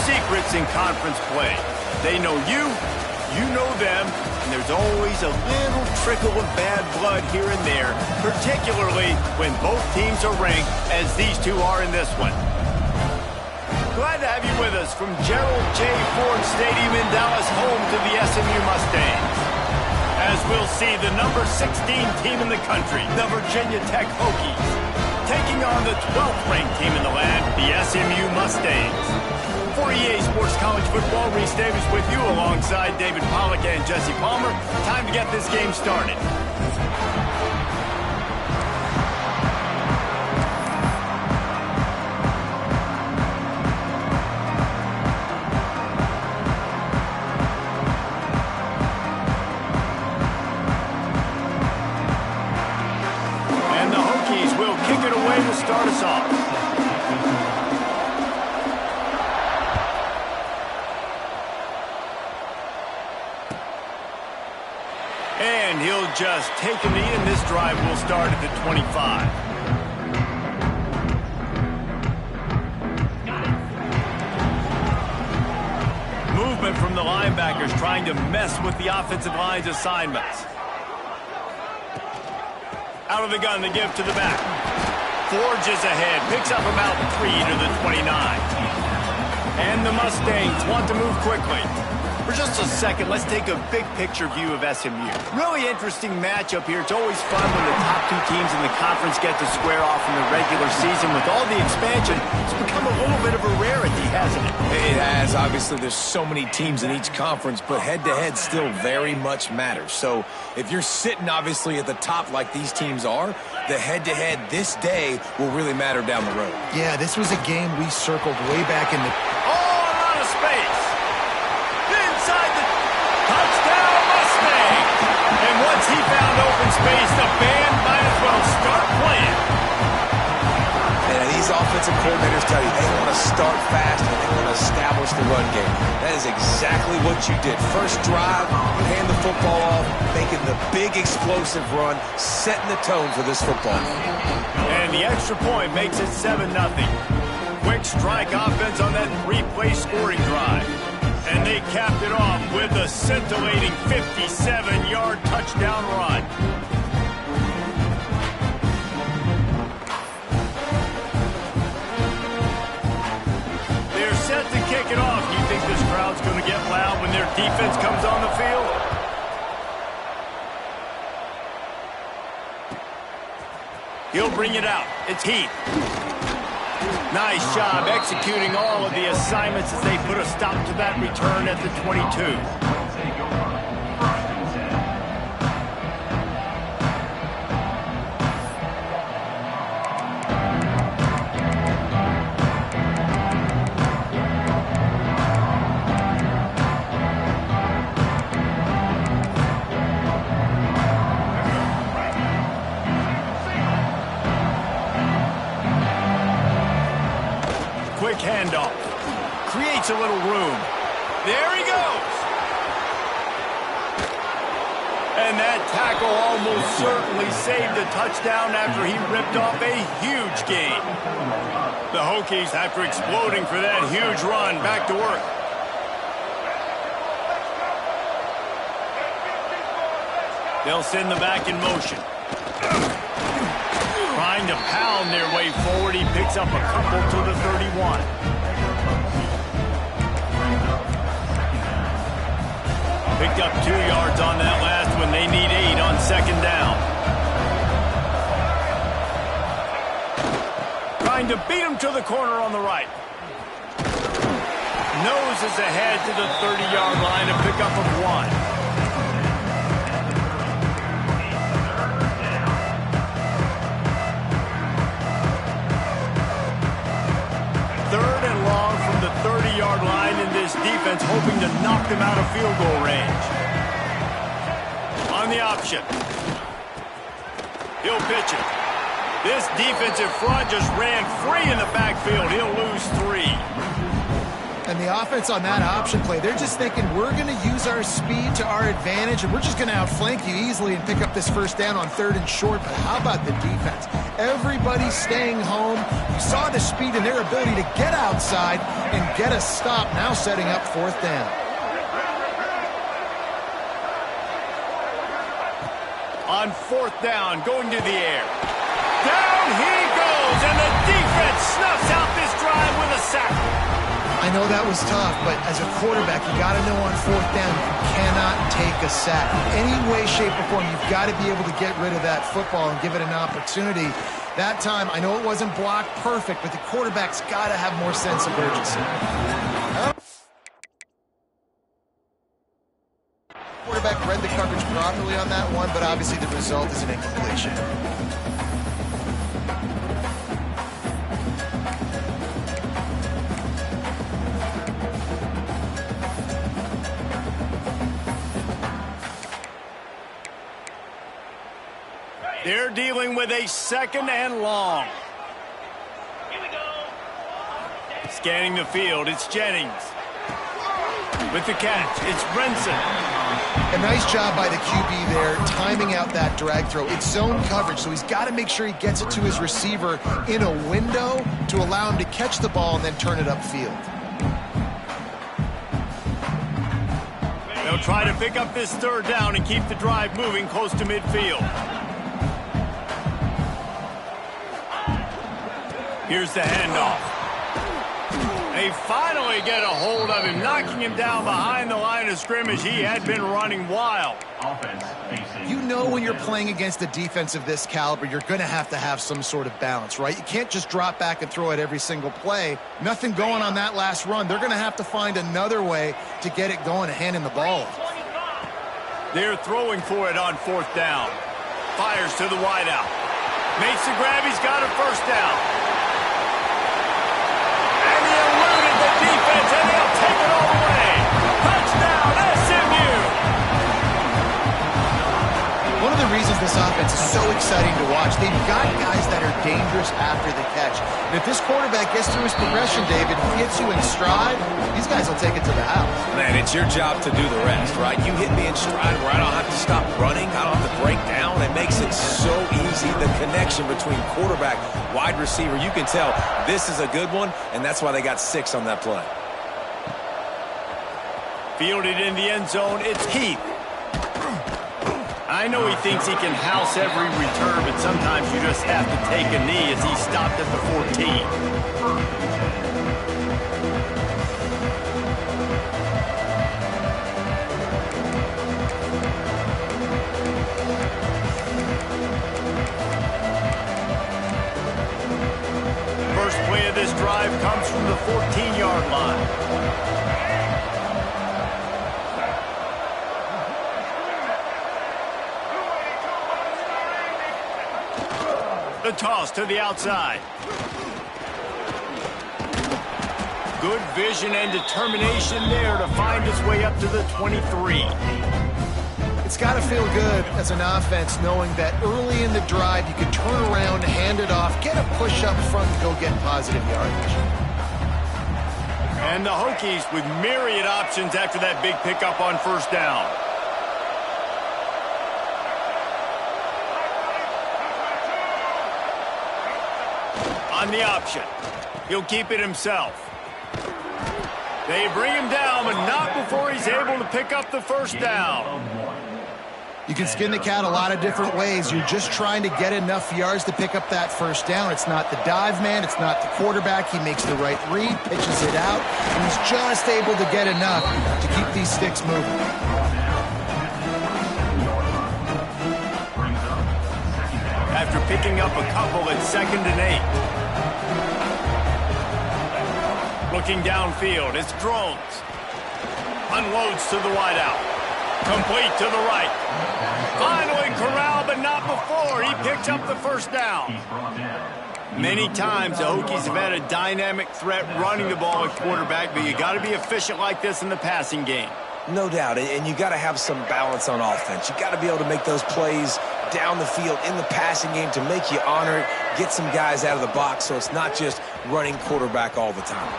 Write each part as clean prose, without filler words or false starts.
secrets in conference play. They know you, you know them, and there's always a little trickle of bad blood here and there, particularly when both teams are ranked, as these two are in this one. Glad to have you with us from Gerald J. Ford Stadium in Dallas, home to the SMU Mustangs. As we'll see, the number 16 team in the country, the Virginia Tech Hokies, taking on the 12th ranked team in the land, the SMU Mustangs. For EA Sports College Football, Reese Davis with you alongside David Pollack and Jesse Palmer. Time to get this game started. And the Hokies will kick it away to start us off. And he'll just take a knee, and this drive will start at the 25. Movement from the linebackers trying to mess with the offensive line's assignments. Out of the gun, the give to the back. Forges ahead, picks up about 3 to the 29. And the Mustangs want to move quickly. For just a second, let's take a big-picture view of SMU. Really interesting matchup here. It's always fun when the top two teams in the conference get to square off in the regular season. With all the expansion, it's become a little bit of a rarity, hasn't it? It has. Obviously, there's so many teams in each conference, but head-to-head still very much matters. So if you're sitting, obviously, at the top like these teams are, the head-to-head this day will really matter down the road. Yeah, this was a game we circled way back in the... Oh, a lot of space! Inside the touchdown Mustang! And once he found open space, the band might as well start playing. And these offensive coordinators tell you they want to start fast and they want to establish the run game. That is exactly what you did. First drive, you hand the football off, making the big explosive run, setting the tone for this football. And the extra point makes it 7-0. Quick strike offense on that 3-play scoring drive. And they capped it off with a scintillating 57-yard touchdown run. They're set to kick it off. Do you think this crowd's going to get loud when their defense comes on the field? He'll bring it out. It's Heath. Nice job executing all of the assignments as they put a stop to that return at the 22. Quick handoff. Creates a little room. There he goes. And that tackle almost certainly saved a touchdown after he ripped off a huge gain. The Hokies, after exploding for that huge run, back to work. They'll send the back in motion. Trying to pound their way forward. He picks up a couple to the 31. Picked up 2 yards on that last one. They need 8 on second down. Trying to beat him to the corner on the right. Noses ahead to the 30-yard line, a pickup of 1. Third and long from the 30-yard line, and this defense hoping to knock them out of field goal range. On the option. He'll pitch it. This defensive front just ran free in the backfield. He'll lose 3. And the offense on that option play, they're just thinking, we're going to use our speed to our advantage, and we're just going to outflank you easily and pick up this first down on 3rd and short. But how about the defense? Everybody's staying home. You saw the speed and their ability to get outside and get a stop, now setting up 4th down. On 4th down, going to the air. Down he goes, and the defense snuffs out this drive with a sack. I know that was tough, but as a quarterback, you got to know on 4th down, you cannot take a sack. Any way, shape, or form, you've got to be able to get rid of that football and give it an opportunity. That time, I know it wasn't blocked perfect, but the quarterback's got to have more sense of urgency. Quarterback read the coverage properly on that one, but obviously the result is an incompletion. They're dealing with a 2nd and long. Here we go. Scanning the field, it's Jennings. With the catch, it's Brenson. A nice job by the QB there, timing out that drag throw. It's zone coverage, so he's got to make sure he gets it to his receiver in a window to allow him to catch the ball and then turn it upfield. They'll try to pick up this 3rd down and keep the drive moving close to midfield. Here's the handoff. They finally get a hold of him, knocking him down behind the line of scrimmage. He had been running wild. You know when you're playing against a defense of this caliber, you're going to have some sort of balance, right? You can't just drop back and throw it every single play. Nothing going on that last run. They're going to have to find another way to get it going and handing the ball off. They're throwing for it on 4th down. Fires to the wideout. Makes the grab. He's got a 1st down. Defense, and they'll take it all the way. Touchdown, SMU! One of the reasons this offense is so exciting to watch, they've got guys that are dangerous after the catch. And if this quarterback gets through his progression, David, if he hits you in stride, these guys will take it to the house. Man, it's your job to do the rest, right? You hit me in stride where I don't have to stop running. I don't have to break down. It makes it so easy. The connection between quarterback, wide receiver, you can tell this is a good one, and that's why they got 6 on that play. Fielded in the end zone, it's Heath. I know he thinks he can house every return, but sometimes you just have to take a knee as he stopped at the 14. First play of this drive comes from the 14-yard line. The toss to the outside. Good vision and determination there to find his way up to the 23. It's got to feel good as an offense knowing that early in the drive you can turn around, hand it off, get a push up front, and go get positive yardage. And the Hokies with myriad options after that big pickup on 1st down. On the option. He'll keep it himself. They bring him down, but not before he's able to pick up the 1st down. You can skin the cat a lot of different ways. You're just trying to get enough yards to pick up that 1st down. It's not the dive man. It's not the quarterback. He makes the right read, pitches it out, and he's just able to get enough to keep these sticks moving. After picking up a couple at 2nd and 8. Looking downfield, it's Drones. Unloads to the wideout. Complete to the right. Finally corralled, but not before. He picks up the 1st down. Many times the Hokies have had a dynamic threat running the ball at quarterback, but you got to be efficient like this in the passing game. No doubt, and you got to have some balance on offense. You got to be able to make those plays down the field in the passing game to make you honor it, get some guys out of the box so it's not just running quarterback all the time.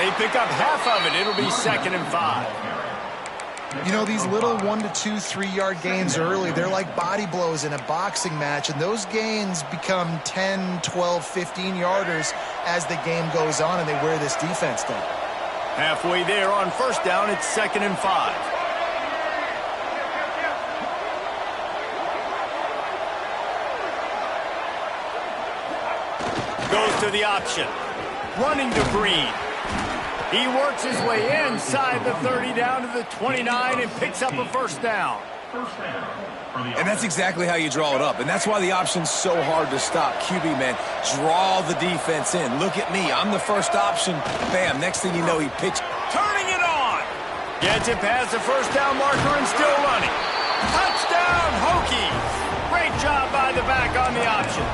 They pick up half of it. It'll be 2nd and 5. You know, these little 1 to 2, 3-yard gains early, they're like body blows in a boxing match, and those gains become 10, 12, 15-yarders as the game goes on, and they wear this defense down. Halfway there on 1st down, it's 2nd and 5. Goes to the option. Running to Green. He works his way inside the 30 down to the 29 and picks up a 1st down. And that's exactly how you draw it up. And that's why the option's so hard to stop. QB, man, draw the defense in. Look at me. I'm the first option. Bam. Next thing you know, he picks. Turning it on. Gets it past the 1st down marker and still running. Touchdown, Hokies. Great job by the back on the option.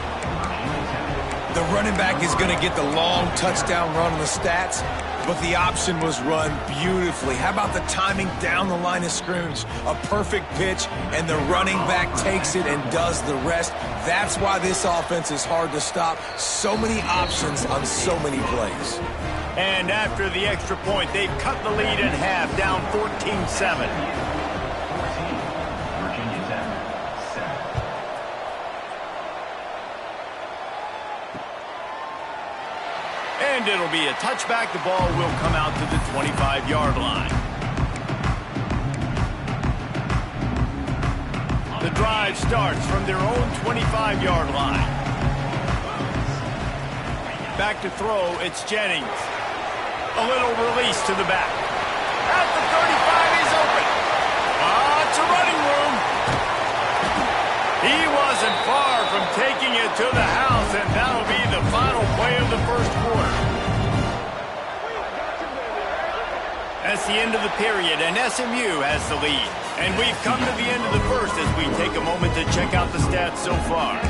The running back is going to get the long touchdown run on the stats, but the option was run beautifully. How about the timing down the line of scrimmage? A perfect pitch, and the running back takes it and does the rest. That's why this offense is hard to stop. So many options on so many plays. And after the extra point, they've cut the lead in half, down 14-7. And it'll be a touchback. The ball will come out to the 25-yard line. The drive starts from their own 25-yard line. Back to throw, it's Jennings. A little release to the back. At the 35, he's open. It's a running room. He wasn't far from taking it to the house, and that'll be the final play of the 1st quarter. That's the end of the period, and SMU has the lead. And we've come to the end of the 1st as we take a moment to check out the stats so far.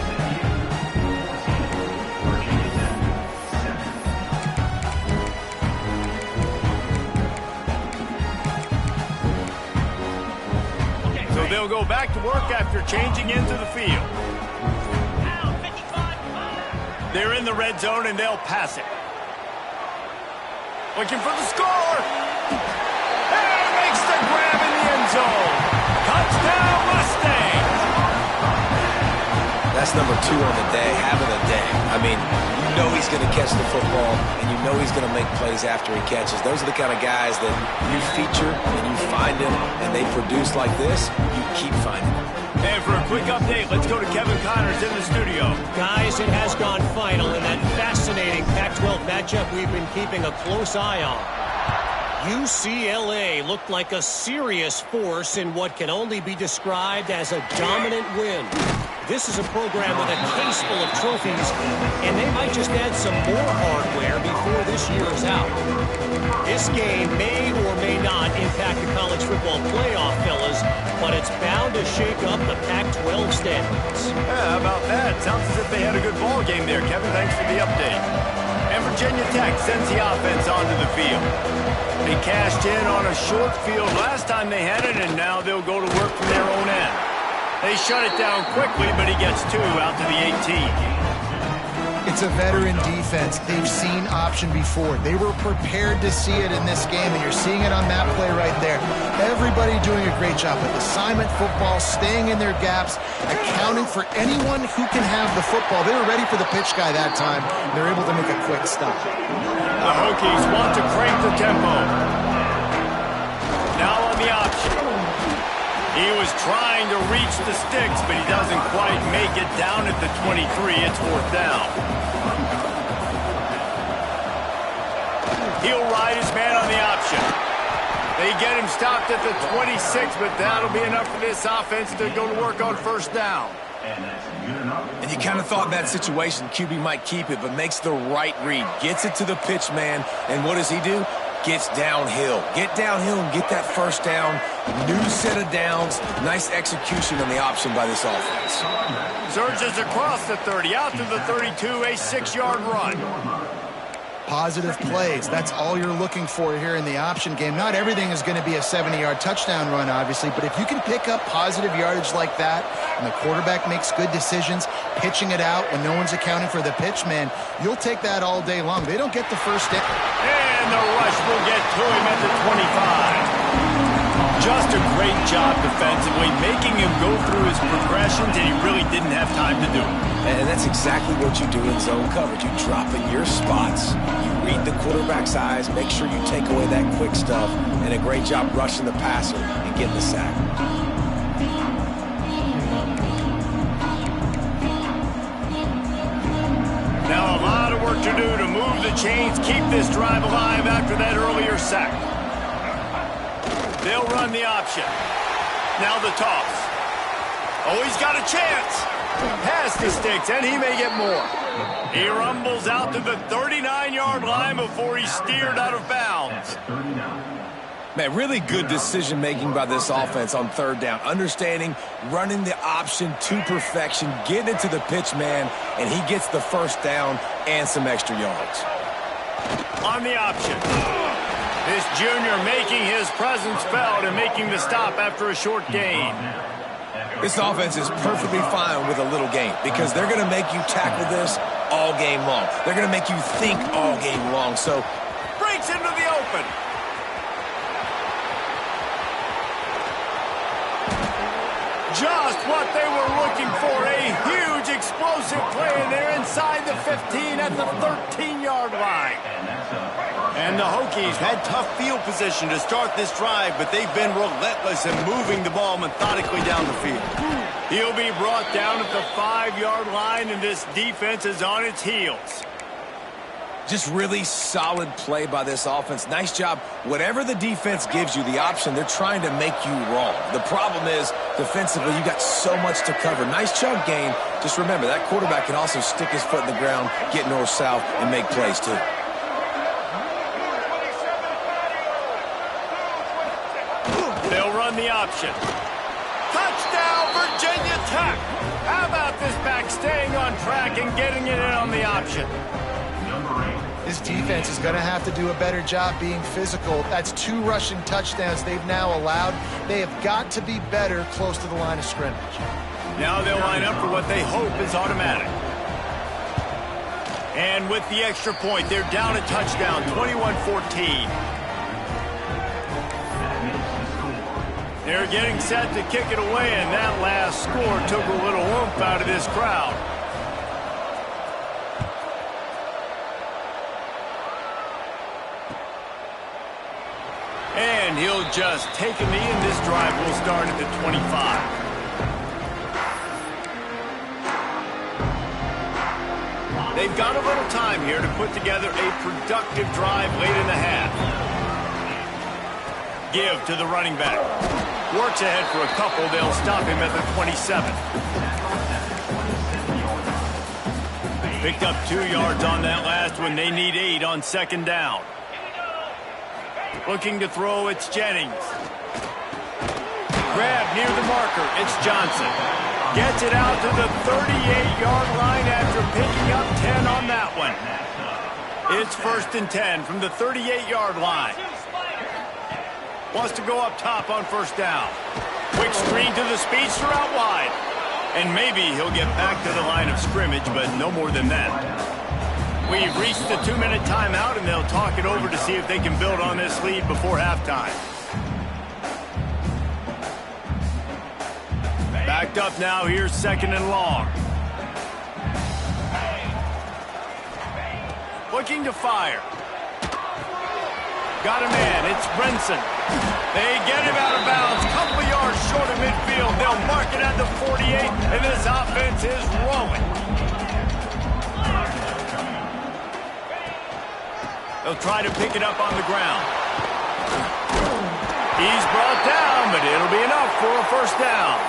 So they'll go back to work after changing into the field. They're in the red zone, and they'll pass it. Looking for the score. And makes the grab in the end zone. Touchdown, Mustangs. That's number 2 on the day, having a day. I mean, you know he's going to catch the football, and you know he's going to make plays after he catches. Those are the kind of guys that you feature, and you find them, and they produce like this, you keep finding them. And for a quick update, let's go to Kevin Connors in the studio. Guys, it has gone final in that fascinating Pac-12 matchup we've been keeping a close eye on. UCLA looked like a serious force in what can only be described as a dominant win. This is a program with a case full of trophies, and they might just add some more hardware before this year is out. This game may or may not impact the college football playoff, fellas, but it's bound to shake up the Pac-12 standings. Yeah, how about that? Sounds as if they had a good ball game there, Kevin. Thanks for the update. And Virginia Tech sends the offense onto the field. They cashed in on a short field last time they had it, and now they'll go to work from their own end. They shut it down quickly, but he gets 2 out to the 18. It's a veteran defense. They've seen option before. They were prepared to see it in this game, and you're seeing it on that play right there. Everybody doing a great job with assignment football, staying in their gaps, accounting for anyone who can have the football. They were ready for the pitch guy that time. They're able to make a quick stop. The Hokies want to crank the tempo. Now on the option. He was trying to reach the sticks, but he doesn't quite make it down at the 23. It's 4th down. He'll ride his man on the option. They get him stopped at the 26, but that'll be enough for this offense to go to work on 1st down. And you kind of thought in that situation QB might keep it, but makes the right read. Gets it to the pitch man, and what does he do? Gets downhill. Get downhill and get that 1st down. New set of downs. Nice execution on the option by this offense. Surges across the 30, out to the 32, a 6-yard run. Positive plays, that's all you're looking for here in the option game. Not everything is going to be a 70-yard touchdown run, obviously, but if you can pick up positive yardage like that and the quarterback makes good decisions, pitching it out when no one's accounting for the pitch, man, you'll take that all day long. They don't get the first down. And the rush will get to him at the 25. Just a great job defensively, making him go through his progressions, and he really didn't have time to do it. And that's exactly what you do in zone coverage. You drop in your spots, you read the quarterback's eyes, make sure you take away that quick stuff, and a great job rushing the passer and getting the sack. Now a lot of work to do to move the chains, keep this drive alive after that earlier sack. They'll run the option. Now the toss. Oh, he's got a chance. Pass the sticks, and he may get more. He rumbles out to the 39-yard line before he's steered out of bounds. Man, really good decision-making by this offense on third down. Understanding, running the option to perfection, getting it to the pitch man, and he gets the first down and some extra yards. On the option. This junior making his presence felt and making the stop after a short gain. This offense is perfectly fine with a little gain because they're going to make you tackle this all game long. They're going to make you think all game long. So breaks into the open. Just what they were looking for. A huge explosive play, and they're inside the 15 at the 13-yard line. And the Hokies had tough field position to start this drive, but they've been relentless in moving the ball methodically down the field. He'll be brought down at the 5-yard line, and this defense is on its heels. Just really solid play by this offense. Nice job. Whatever the defense gives you, the option, they're trying to make you wrong. The problem is, defensively, you got so much to cover. Nice chunk gain. Just remember, that quarterback can also stick his foot in the ground, get north-south, and make plays, too. They'll run the option. Touchdown, Virginia Tech. How about this back staying on track and getting it in on the option? This defense is going to have to do a better job being physical. That's 2 rushing touchdowns they've now allowed. They have got to be better close to the line of scrimmage. Now they'll line up for what they hope is automatic. And with the extra point, they're down a touchdown, 21-14. They're getting set to kick it away, and that last score took a little oomph out of this crowd. And he'll just take a knee, and this drive will start at the 25. They've got a little time here to put together a productive drive late in the half. Give to the running back. Works ahead for a couple. They'll stop him at the 27. Picked up 2 yards on that last one. They need 8 on second down. Looking to throw, it's Jennings. Grab near the marker, it's Johnson. Gets it out to the 38-yard line after picking up 10 on that one. It's 1st and 10 from the 38-yard line. Wants to go up top on first down. Quick screen to the speedster out wide. And maybe he'll get back to the line of scrimmage, but no more than that. We've reached the 2-minute timeout, and they'll talk it over to see if they can build on this lead before halftime. Backed up now, here's 2nd and long. Looking to fire. Got a man, it's Brinson. They get him out of bounds, couple of yards short of midfield. They'll mark it at the 48, and this offense is rolling. They'll try to pick it up on the ground. He's brought down, but it'll be enough for a first down.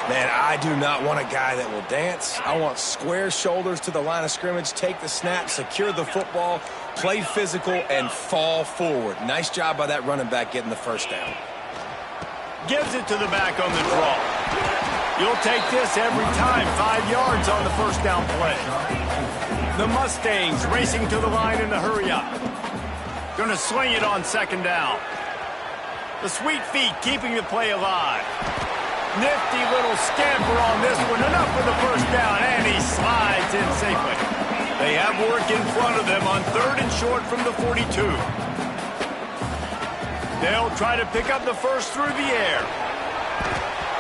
Man, I do not want a guy that will dance. I want square shoulders to the line of scrimmage, take the snap, secure the football, play physical, and fall forward. Nice job by that running back getting the first down. Gives it to the back on the draw. You'll take this every time. 5 yards on the first down play. The Mustangs racing to the line in the hurry-up. Gonna sling it on second down. The sweet feet keeping the play alive. Nifty little scamper on this one. Enough for the first down, and he slides in safely. They have work in front of them on 3rd and short from the 42. They'll try to pick up the first through the air.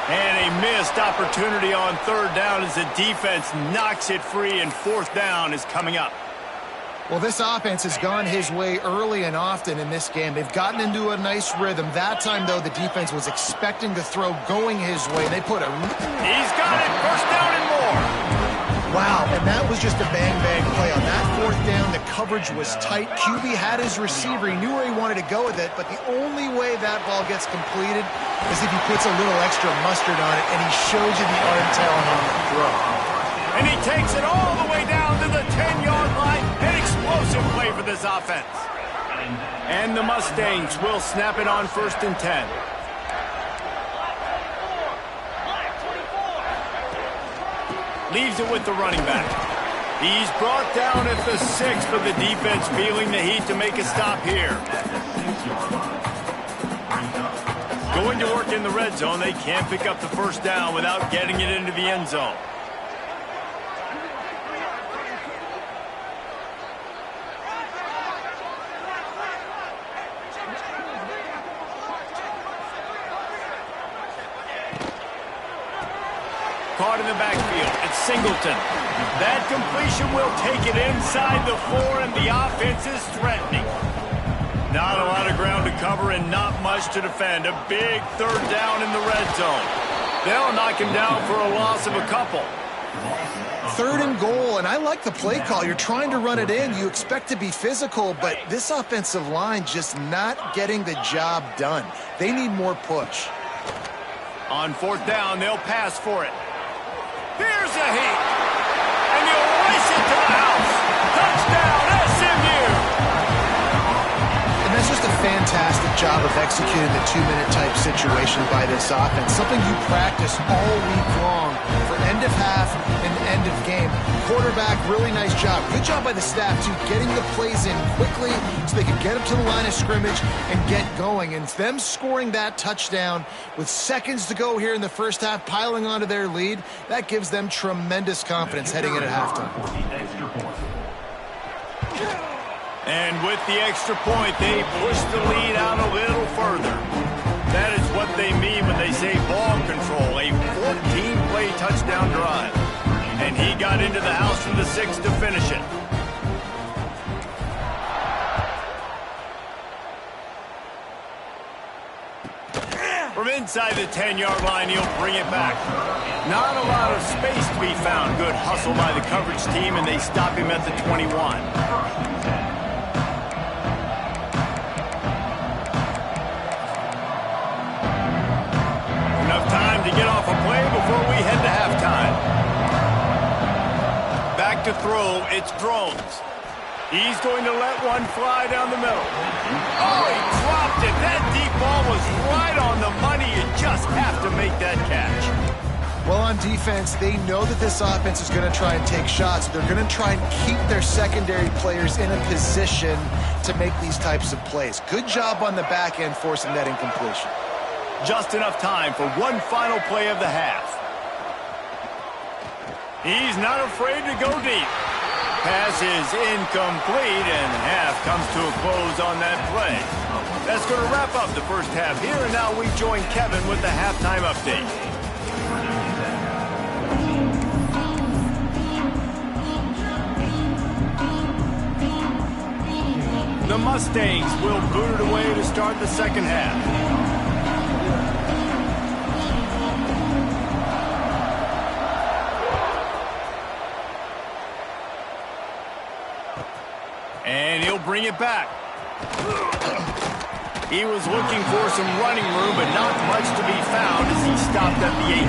And a missed opportunity on 3rd down as the defense knocks it free, and 4th down is coming up. Well, this offense has gone his way early and often in this game. They've gotten into a nice rhythm. That time, though, the defense was expecting the throw going his way. They put a... He's got it. First down and more. Wow, and that was just a bang-bang play. On that 4th down, the coverage was tight. QB had his receiver. He knew where he wanted to go with it, but the only way that ball gets completed is if he puts a little extra mustard on it, and he shows you the arm talent on the throw. And he takes it all the way down to the 10-yard line. An explosive play for this offense. And the Mustangs will snap it on 1st and 10. Leaves it with the running back. He's brought down at the 6, but the defense feeling the heat to make a stop here. Going to work in the red zone. They can't pick up the first down without getting it into the end zone. Caught in the backfield. It's Singleton. That completion will take it inside the 4, and the offense is threatening. Not a lot of ground to cover and not much to defend. A big 3rd down in the red zone. They'll knock him down for a loss of a couple. 3rd and goal, and I like the play call. You're trying to run it in. You expect to be physical, but this offensive line just not getting the job done. They need more push. On 4th down, they'll pass for it. Here's a heat, and you'll race it to the house. Touchdown, SMU! And that's just a fantastic job of executing the 2-minute type situation by this offense. Something you practice all week long for end of half and end of game. Quarterback, really nice job. Good job by the staff, too, getting the plays in quickly so they could get up to the line of scrimmage and get going. And them scoring that touchdown with seconds to go here in the first half, piling onto their lead, that gives them tremendous confidence heading in at halftime. And with the extra point, they push the lead out a little further. That is what they mean when they say ball control, a 14-play touchdown drive. And he got into the house from the 6 to finish it. From inside the 10-yard line, he'll bring it back. Not a lot of space to be found. Good hustle by the coverage team, and they stop him at the 21. Enough time to get off a play before we head to halftime. Back to throw, it's Drones. He's going to let one fly down the middle. Oh, he dropped it. That deep ball was right on the money. You just have to make that catch. Well, on defense, they know that this offense is going to try and take shots. They're going to try and keep their secondary players in a position to make these types of plays. Good job on the back end forcing that incompletion. Just enough time for one final play of the half. He's not afraid to go deep. Pass is incomplete, and half comes to a close on that play. That's going to wrap up the first half here, and now we join Kevin with the halftime update. The Mustangs will boot it away to start the second half. And he'll bring it back. He was looking for some running room, but not much to be found as he stopped at the 18.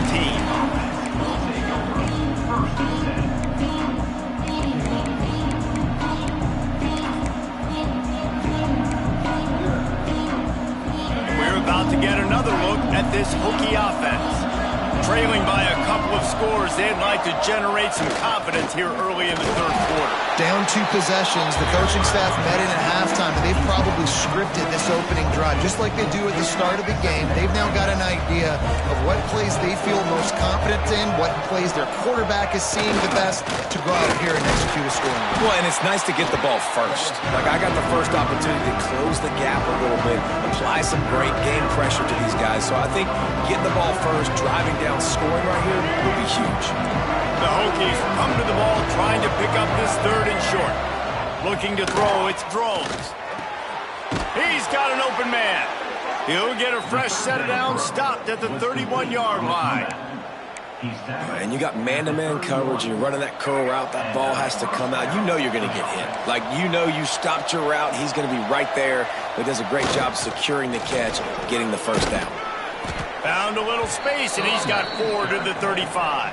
And we're about to get another look at this Hokie offense. Trailing by a couple of scores, they'd like to generate some confidence here early in the third quarter. Down 2 possessions, the coaching staff met in at halftime, and they've probably scripted this opening drive. Just like they do at the start of the game, they've now got an idea of what plays they feel most confident in, what plays their quarterback is seeing the best to go out here and execute a scoring. Well, and it's nice to get the ball first. Like, I got the first opportunity to close the gap a little bit, apply some great game pressure to these guys. So I think getting the ball first, driving down, scoring right here will be huge. The Hokies come to the ball trying to pick up this third and short. Looking to throw, it's Drones. He's got an open man. He'll get a fresh set of downs stopped at the 31-yard line. And you got man-to-man coverage, and you're running that curl route. That ball has to come out. You know you're going to get hit. Like, you know you stopped your route. He's going to be right there. He does a great job securing the catch, getting the first down. Found a little space, and he's got 4 to the 35.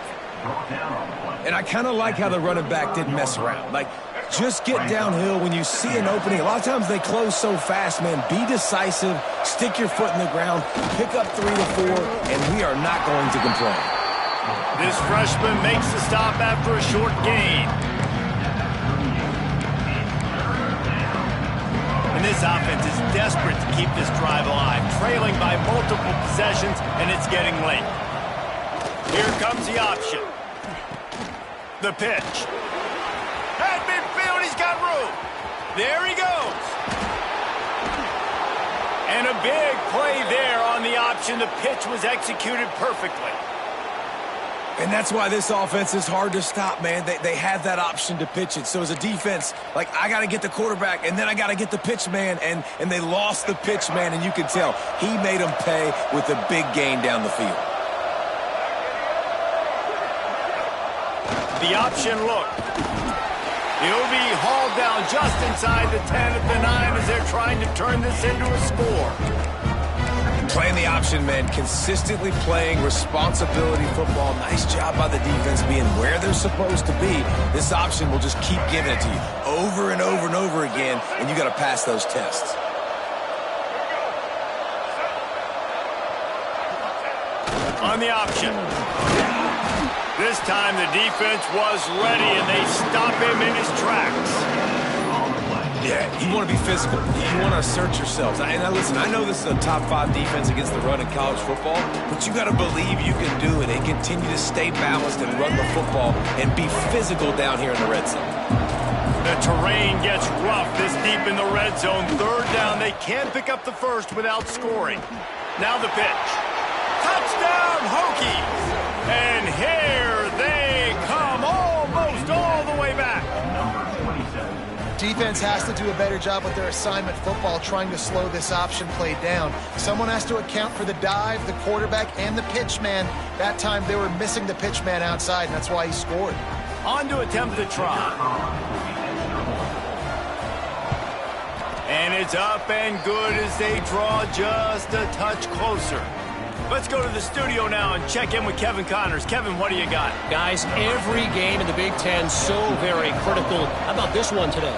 And I kind of like how the running back didn't mess around. Like, just get downhill when you see an opening. A lot of times they close so fast, man. Be decisive, stick your foot in the ground, pick up 3 to 4, and we are not going to complain. This freshman makes the stop after a short gain. And this offense is desperate to keep this drive alive, trailing by multiple possessions, and it's getting late. Here comes the option. The pitch. At midfield, he's got room. There he goes. And a big play there on the option. The pitch was executed perfectly. And that's why this offense is hard to stop, man. They have that option to pitch it. So as a defense, like, I got to get the quarterback, and then I got to get the pitch man, and they lost the pitch man, and you can tell he made them pay with a big gain down the field. The option look. He'll be hauled down just inside the 10 at the 9 as they're trying to turn this into a score. Playing the option, man, consistently playing responsibility football. Nice job by the defense being where they're supposed to be. This option will just keep giving it to you over and over and over again, and you got to pass those tests. On the option. This time the defense was ready, and they stop him in his tracks. Yeah, you want to be physical. You want to assert yourselves. And listen, I know this is a top 5 defense against the run in college football, but you got to believe you can do it and continue to stay balanced and run the football and be physical down here in the red zone. The terrain gets rough this deep in the red zone. Third down, they can't pick up the first without scoring. Now the pitch. Touchdown, Hokies! And here they come, almost all the way back. Defense has to do a better job with their assignment football, trying to slow this option play down. Someone has to account for the dive, the quarterback, and the pitch man. That time they were missing the pitch man outside, and that's why he scored. On to attempt the try. And it's up and good as they draw just a touch closer. Let's go to the studio now and check in with Kevin Connors. Kevin, what do you got? Guys, every game in the Big Ten so very critical. How about this one today?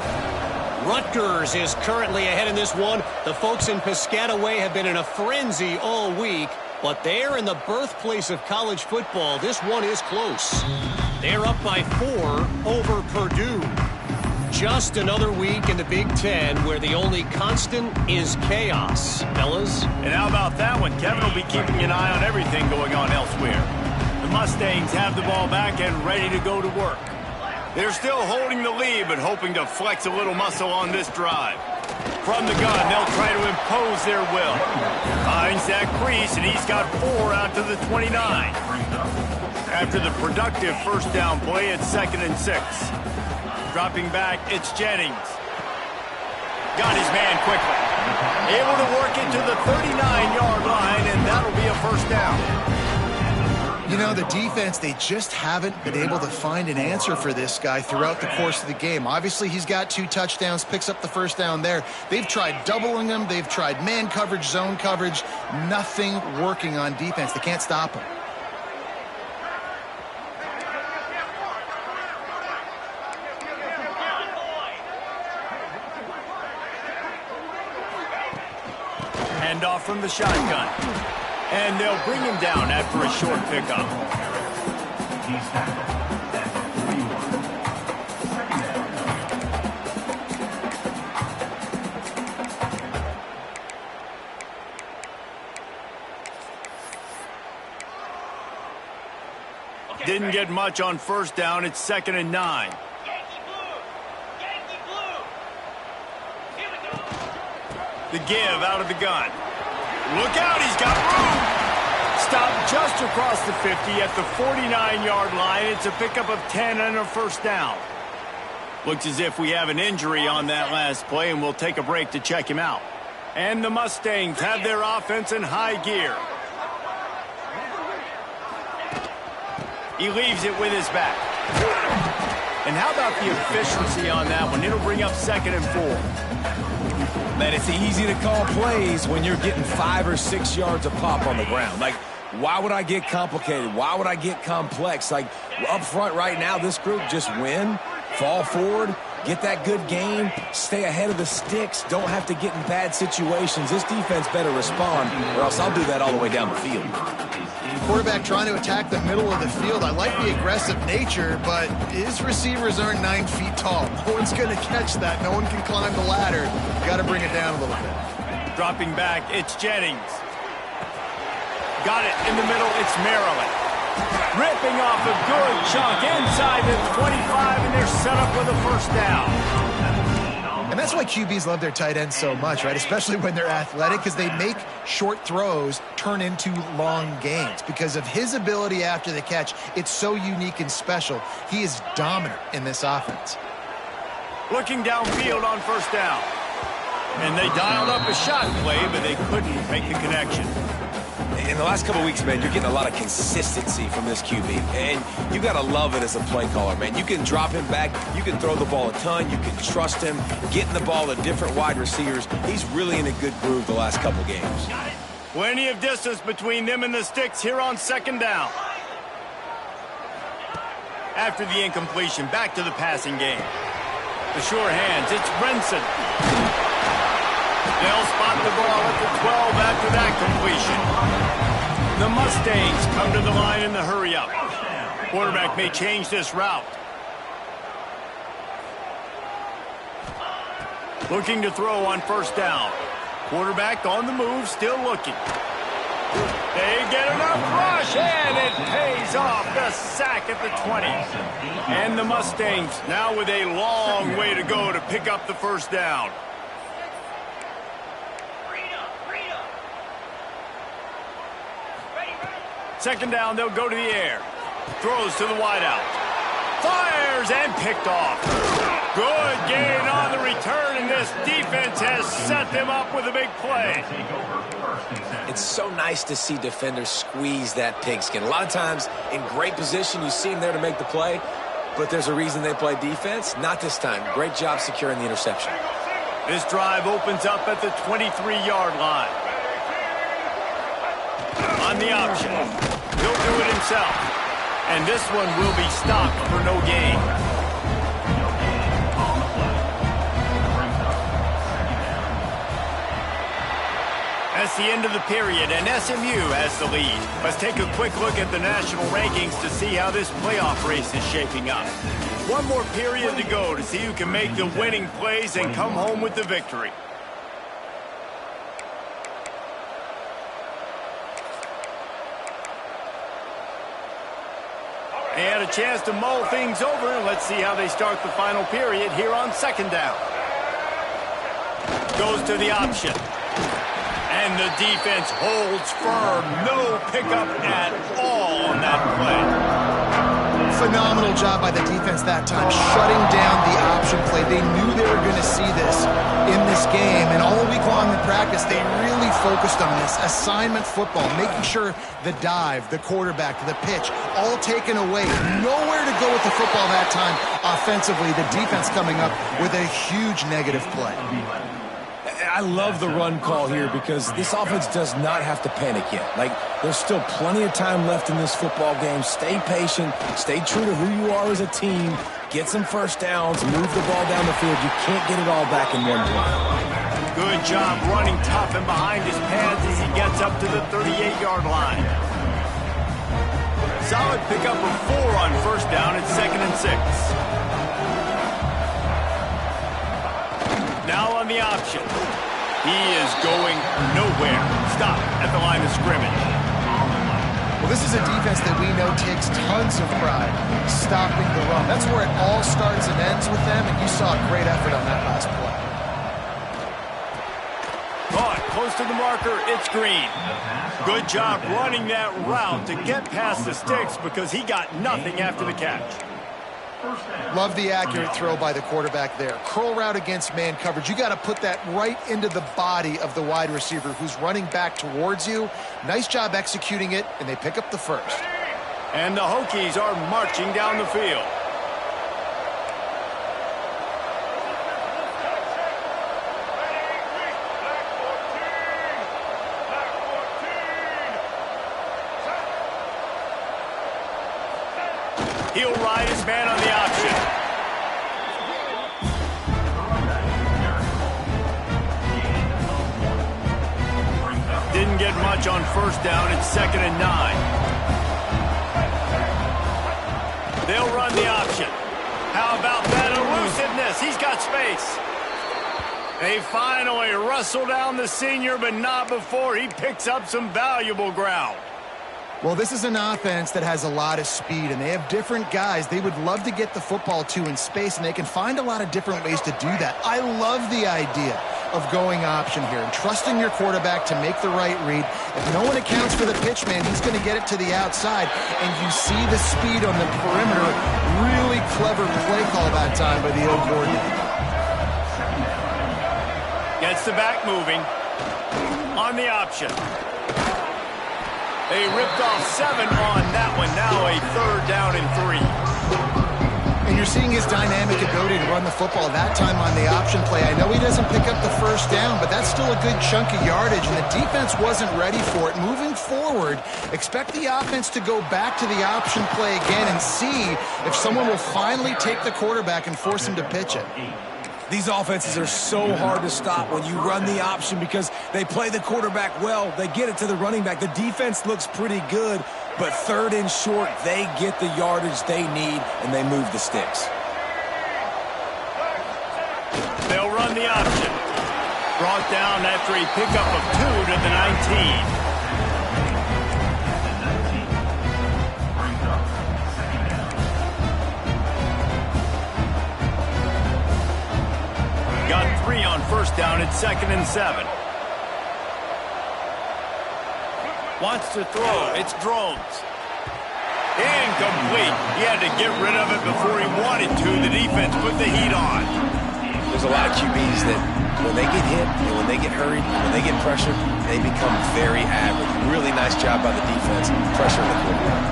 Rutgers is currently ahead in this one. The folks in Piscataway have been in a frenzy all week, but they're in the birthplace of college football. This one is close. They're up by 4 over Purdue. Just another week in the Big Ten where the only constant is chaos, fellas. And how about that one? Kevin will be keeping an eye on everything going on elsewhere. The Mustangs have the ball back and ready to go to work. They're still holding the lead, but hoping to flex a little muscle on this drive. From the gun, they'll try to impose their will. Finds that crease, and he's got 4 out to the 29. After the productive first down play, it's 2nd and 6. Dropping back, it's Jennings. Got his man quickly. Able to work it to the 39-yard line, and that'll be a first down. You know, the defense, they just haven't been able to find an answer for this guy throughout the course of the game. Obviously, he's got 2 touchdowns, picks up the first down there. They've tried doubling him. They've tried man coverage, zone coverage. Nothing working on defense. They can't stop him. Handoff from the shotgun. And they'll bring him down after a short pickup. He's tackled at the 41. Second down. Didn't get much on first down. It's 2nd and 9. Yankee blue! Yankee blue! Here we go! The give out of the gun. Look out, he's got room. Stopped just across the 50 at the 49-yard line. It's a pickup of 10 and a first down. Looks as if we have an injury on that last play, and we'll take a break to check him out. And the Mustangs have their offense in high gear. He leaves it with his back. And how about the efficiency on that one? It'll bring up 2nd and 4. Man, it's easy to call plays when you're getting 5 or 6 yards of pop on the ground. Like, why would I get complicated? Why would I get complex? Like, up front right now, this group just win, fall forward, get that good game, stay ahead of the sticks, don't have to get in bad situations. This defense better respond, or else I'll do that all the way down the field. Quarterback trying to attack the middle of the field. I like the aggressive nature, but his receivers aren't 9 feet tall. No one's going to catch that. No one can climb the ladder. Got to bring it down a little bit. Dropping back, it's Jennings. Got it in the middle, it's Maryland. Ripping off a good chunk inside the 25, and they're set up with a first down. And that's why QBs love their tight ends so much, right? Especially when they're athletic, because they make short throws turn into long gains. Because of his ability after the catch, it's so unique and special. He is dominant in this offense. Looking downfield on first down. And they dialed up a shot play, but they couldn't make the connection. In the last couple of weeks, man, you're getting a lot of consistency from this QB. And you got to love it as a play caller, man. You can drop him back. You can throw the ball a ton. You can trust him, getting the ball to different wide receivers. He's really in a good groove the last couple games. Plenty of distance between them and the sticks here on 2nd down. After the incompletion, back to the passing game. The sure hands, it's Brenson. They'll spot the ball at the 12 after that completion. The Mustangs come to the line in the hurry-up. Quarterback may change this route. Looking to throw on first down. Quarterback on the move, still looking. They get enough rush, and it pays off. The sack at the 20. And the Mustangs now with a long way to go to pick up the first down. Second down, they'll go to the air. Throws to the wideout. Fires and picked off. Good gain on the return, and this defense has set them up with a big play. It's so nice to see defenders squeeze that pigskin. A lot of times in great position, you see them there to make the play, but there's a reason they play defense. Not this time. Great job securing the interception. This drive opens up at the 23-yard line. On the option. He'll do it himself. And this one will be stopped for no gain. That's the end of the period, and SMU has the lead. Let's take a quick look at the national rankings to see how this playoff race is shaping up. One more period to go to see who can make the winning plays and come home with the victory. They had a chance to mull things over, and let's see how they start the final period here on 2nd down. Goes to the option. And the defense holds firm. No pickup at all on that play. Phenomenal job by the defense that time, shutting down the option play. They knew they were going to see this in this game, and all week long in practice, they really focused on this. Assignment football, making sure the dive, the quarterback, the pitch, all taken away. Nowhere to go with the football that time offensively. The defense coming up with a huge negative play. I love the run call here because this offense does not have to panic yet. Like, there's still plenty of time left in this football game. Stay patient. Stay true to who you are as a team. Get some first downs. Move the ball down the field. You can't get it all back in one play. Good job running tough and behind his pads as he gets up to the 38-yard line. Solid pickup of 4 on first down at 2nd and 6. Now on the option. He is going nowhere. Stop at the line of scrimmage. Well, this is a defense that we know takes tons of pride stopping the run. That's where it all starts and ends with them, and you saw a great effort on that last play. Caught close to the marker, it's Green. Good job running that route to get past the sticks because he got nothing after the catch. Love the accurate throw by the quarterback there. Curl route against man coverage. You got to put that right into the body of the wide receiver who's running back towards you. Nice job executing it, and they pick up the first. And the Hokies are marching down the field. He'll ride his man on the option. Didn't get much on first down. It's 2nd and 9. They'll run the option. How about that elusiveness? He's got space. They finally wrestle down the senior, but not before he picks up some valuable ground. Well, this is an offense that has a lot of speed, and they have different guys they would love to get the football to in space, and they can find a lot of different ways to do that. I love the idea of going option here and trusting your quarterback to make the right read. If no one accounts for the pitch, man, he's going to get it to the outside, and you see the speed on the perimeter. Really clever play call that time by the O coordinator. Gets the back moving. On the option. They ripped off 7 on that one. Now a 3rd down and 3. And you're seeing his dynamic ability to run the football that time on the option play. I know he doesn't pick up the first down, but that's still a good chunk of yardage, and the defense wasn't ready for it. Moving forward, expect the offense to go back to the option play again and see if someone will finally take the quarterback and force him to pitch it. These offenses are so hard to stop when you run the option because they play the quarterback well. They get it to the running back. The defense looks pretty good, but 3rd and short, they get the yardage they need, and they move the sticks. They'll run the option. Brought down after a pickup of 2 to the 19. Got 3 on first down at 2nd and 7. Wants to throw. It's Drones. Incomplete. He had to get rid of it before he wanted to. The defense put the heat on. There's a lot of QBs that when they get hit and when they get hurried, when they get pressured, they become very average. Really nice job by the defense pressuring the quarterback.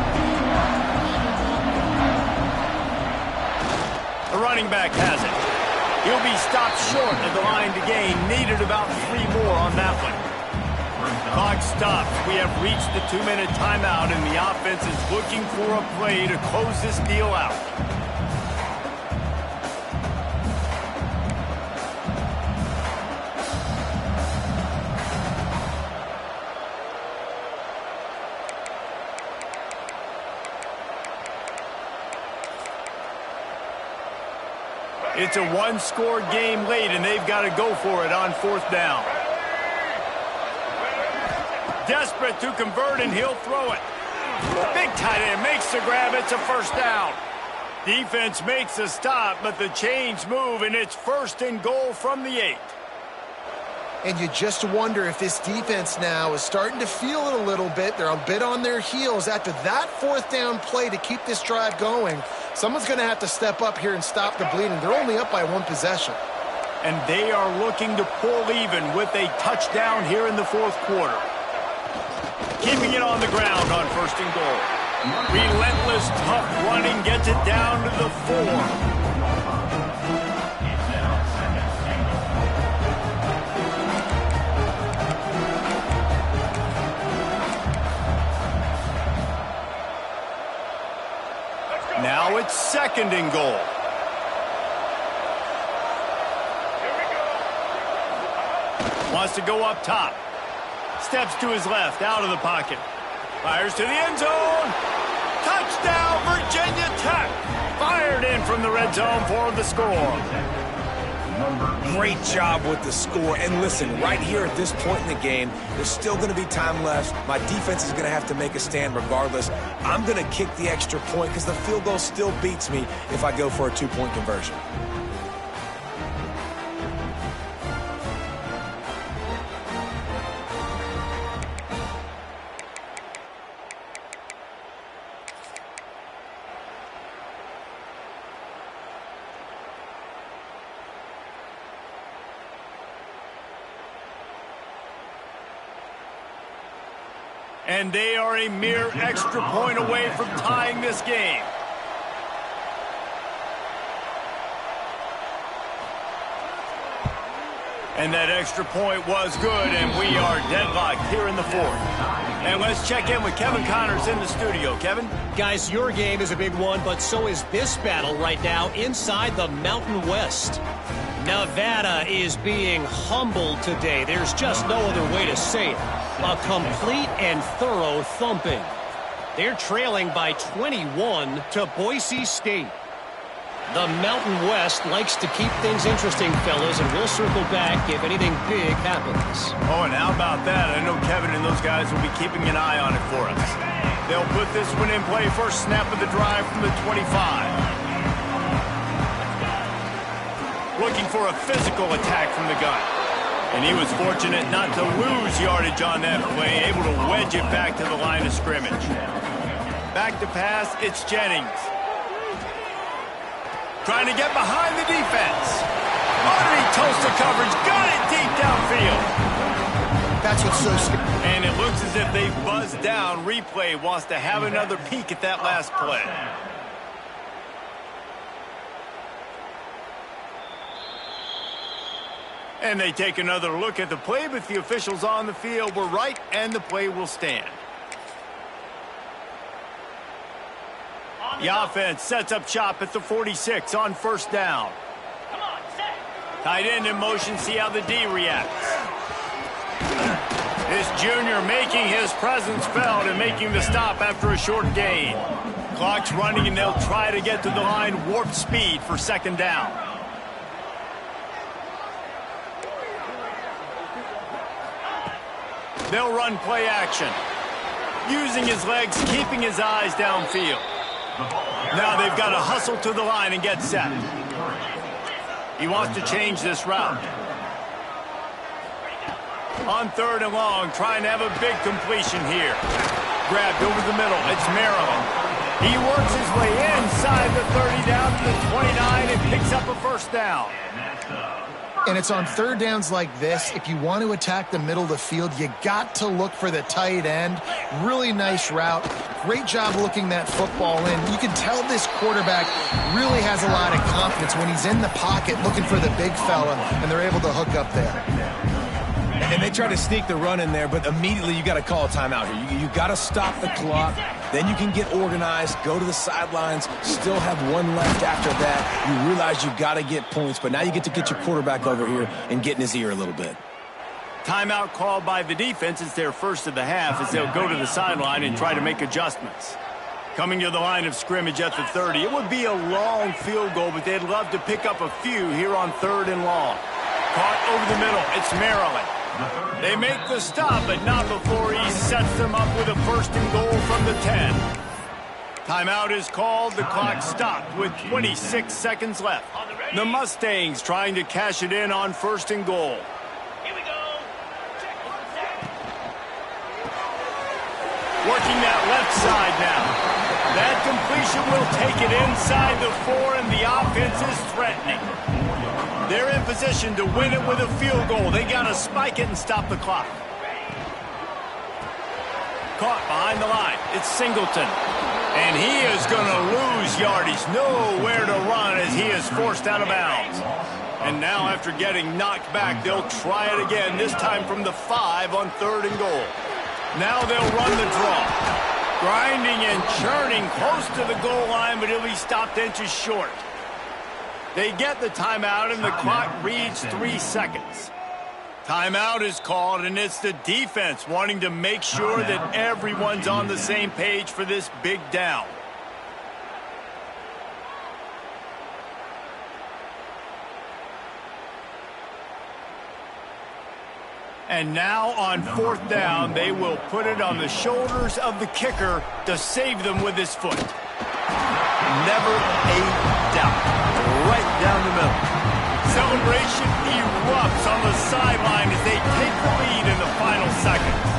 The running back has it. He'll be stopped short of the line to gain. Needed about 3 more on that one. Clock stops. We have reached the 2-minute timeout, and the offense is looking for a play to close this deal out. It's a 1-score game late, and they've got to go for it on 4th down. Desperate to convert, and he'll throw it. Big tight end makes the grab. It's a 1st down. Defense makes a stop, but the chains move, and it's 1st and goal from the 8. And you just wonder if this defense now is starting to feel it a little bit. They're a bit on their heels after that 4th down play to keep this drive going. Someone's going to have to step up here and stop the bleeding. They're only up by 1 possession. And they are looking to pull even with a touchdown here in the 4th quarter. Keeping it on the ground on 1st and goal. Relentless, tough running gets it down to the 4. Now it's 2nd and goal. wants to go up top. Steps to his left, out of the pocket. Fires to the end zone. Touchdown, Virginia Tech. Fired in from the red zone for the score. Great job with the score. And listen, right here at this point in the game, there's still going to be time left. My defense is going to have to make a stand regardless. I'm going to kick the extra point because the field goal still beats me if I go for a 2-point conversion. And they are a mere extra point away from tying this game. And that extra point was good, and we are deadlocked here in the fourth. And let's check in with Kevin Connors in the studio. Kevin? Guys, your game is a big one, but so is this battle right now inside the Mountain West. Nevada is being humbled today. There's just no other way to say it. A complete and thorough thumping. They're trailing by 21 to Boise State. The Mountain West likes to keep things interesting, fellas, and we'll circle back if anything big happens. Oh, and how about that? I know Kevin and those guys will be keeping an eye on it for us. They'll put this one in play. First snap of the drive from the 25. Looking for a physical attack from the gun. And he was fortunate not to lose yardage on that play, able to wedge it back to the line of scrimmage. Back to pass, it's Jennings. Trying to get behind the defense. Underneath toast coverage, got it deep downfield. That's what's so scary. And it looks as if they buzzed down. Replay wants to have another peek at that last play. And they take another look at the play, but the officials on the field were right, and the play will stand. The offense sets up shop at the 46 on first down. Come on, set. Tight end in motion, see how the D reacts. This junior making his presence felt and making the stop after a short gain. Clock's running, and they'll try to get to the line warp speed for second down. They'll run play action. Using his legs, keeping his eyes downfield. Now they've got to hustle to the line and get set. He wants to change this route. On third and long, trying to have a big completion here. Grabbed over the middle. It's Maryland. He works his way inside the 30 down to the 29 and picks up a first down. And it's on third downs like this. If you want to attack the middle of the field, you got to look for the tight end. Really nice route. Great job looking that football in. You can tell this quarterback really has a lot of confidence when he's in the pocket looking for the big fella, and they're able to hook up there. And they try to sneak the run in there, but immediately you got to call a timeout here. You got to stop the clock. Then you can get organized, go to the sidelines, still have one left after that. You realize you got to get points, but now you get to get your quarterback over here and get in his ear a little bit. Timeout called by the defense. It's their first of the half as they'll go to the sideline and try to make adjustments. Coming to the line of scrimmage at the 30. It would be a long field goal, but they'd love to pick up a few here on third and long. Caught over the middle. It's Maryland. They make the stop, but not before he sets them up with a first and goal from the 10. Timeout is called. The clock stopped with 26 seconds left. The Mustangs trying to cash it in on first and goal. Here we go. Check one set. Working that left side now. That completion will take it inside the 4, and the offense is threatening. They're in position to win it with a field goal. They got to spike it and stop the clock. Caught behind the line. It's Singleton. And he is going to lose yardage. Nowhere to run as he is forced out of bounds. And now after getting knocked back, they'll try it again, this time from the 5 on third and goal. Now they'll run the draw. Grinding and churning close to the goal line, but he'll be stopped inches short. They get the timeout, and the clock reads 3 seconds. Timeout is called, and it's the defense wanting to make sure that everyone's on the same page for this big down. And now on 4th down, they will put it on the shoulders of the kicker to save them with his foot. Never a doubt. Right down the middle. Celebration erupts on the sideline as they take the lead in the final seconds.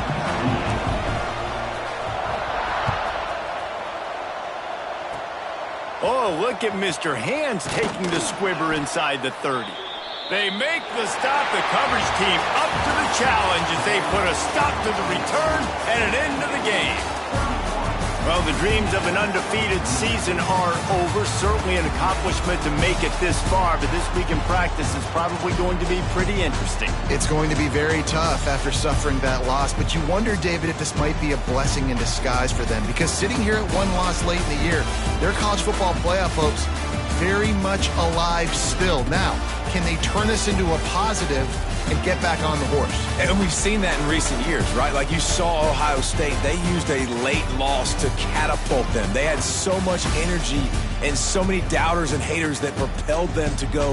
Oh, look at Mr. Hands taking the squibber inside the 30. They make the stop. The coverage team up to the challenge as they put a stop to the return and an end to the game. Well, the dreams of an undefeated season are over. Certainly an accomplishment to make it this far, but this week in practice is probably going to be pretty interesting. It's going to be very tough after suffering that loss, but you wonder, David, if this might be a blessing in disguise for them, because sitting here at one loss late in the year, their college football playoff hopes very much alive still. Now, can they turn this into a positive and get back on the horse? And we've seen that in recent years, right? Like you saw Ohio State, they used a late loss to catapult them. They had so much energy and so many doubters and haters that propelled them to go